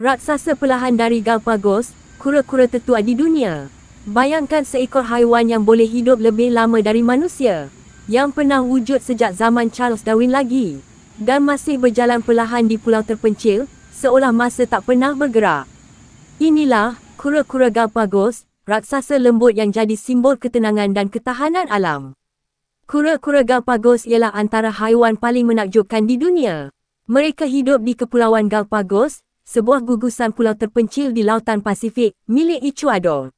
Raksasa perlahan dari Galapagos, kura-kura tertua di dunia. Bayangkan seekor haiwan yang boleh hidup lebih lama dari manusia, yang pernah wujud sejak zaman Charles Darwin lagi, dan masih berjalan perlahan di pulau terpencil, seolah masa tak pernah bergerak. Inilah kura-kura Galapagos, raksasa lembut yang jadi simbol ketenangan dan ketahanan alam. Kura-kura Galapagos ialah antara haiwan paling menakjubkan di dunia. Mereka hidup di Kepulauan Galapagos, sebuah gugusan pulau terpencil di Lautan Pasifik, milik Ecuador.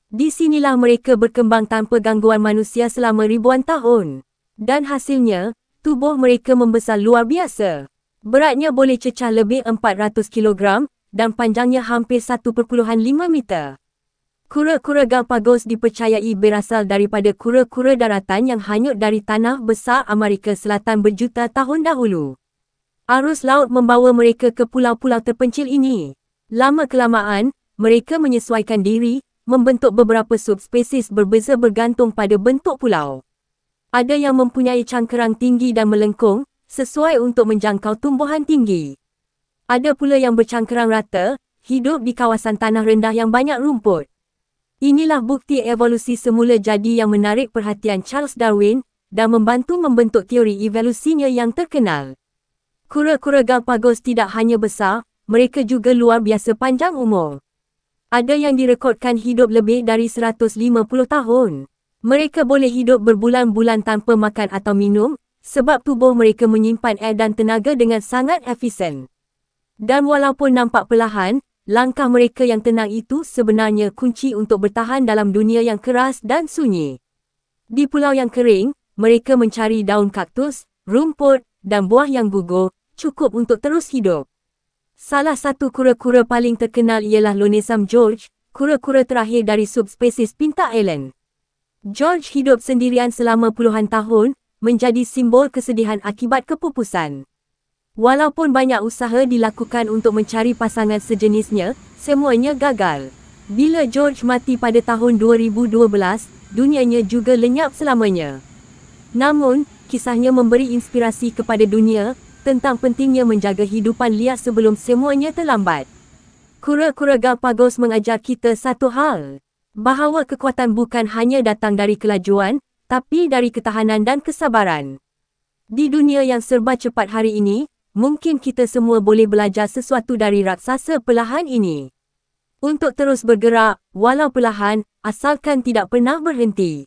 Di sinilah mereka berkembang tanpa gangguan manusia selama ribuan tahun. Dan hasilnya, tubuh mereka membesar luar biasa. Beratnya boleh cecah lebih 400 kg dan panjangnya hampir 1.5 meter. Kura-kura Galapagos dipercayai berasal daripada kura-kura daratan yang hanyut dari tanah besar Amerika Selatan berjuta tahun dahulu. Arus laut membawa mereka ke pulau-pulau terpencil ini. Lama-kelamaan, mereka menyesuaikan diri, membentuk beberapa subspesies berbeza bergantung pada bentuk pulau. Ada yang mempunyai cangkerang tinggi dan melengkung, sesuai untuk menjangkau tumbuhan tinggi. Ada pula yang bercangkerang rata, hidup di kawasan tanah rendah yang banyak rumput. Inilah bukti evolusi semula jadi yang menarik perhatian Charles Darwin dan membantu membentuk teori evolusinya yang terkenal. Kura-kura Galapagos tidak hanya besar, mereka juga luar biasa panjang umur. Ada yang direkodkan hidup lebih dari 150 tahun. Mereka boleh hidup berbulan-bulan tanpa makan atau minum, sebab tubuh mereka menyimpan air dan tenaga dengan sangat efisien. Dan walaupun nampak perlahan, langkah mereka yang tenang itu sebenarnya kunci untuk bertahan dalam dunia yang keras dan sunyi. Di pulau yang kering, mereka mencari daun kaktus, rumput, dan buah yang gugur, cukup untuk terus hidup. Salah satu kura-kura paling terkenal ialah Lonesome George, kura-kura terakhir dari subspesies Pinta Island. George hidup sendirian selama puluhan tahun, menjadi simbol kesedihan akibat kepupusan. Walaupun banyak usaha dilakukan untuk mencari pasangan sejenisnya, semuanya gagal. Bila George mati pada tahun 2012, dunianya juga lenyap selamanya. Namun, kisahnya memberi inspirasi kepada dunia tentang pentingnya menjaga hidupan liar sebelum semuanya terlambat. Kura-kura Galapagos mengajar kita satu hal, bahawa kekuatan bukan hanya datang dari kelajuan, tapi dari ketahanan dan kesabaran. Di dunia yang serba cepat hari ini, mungkin kita semua boleh belajar sesuatu dari raksasa perlahan ini. Untuk terus bergerak, walau perlahan, asalkan tidak pernah berhenti.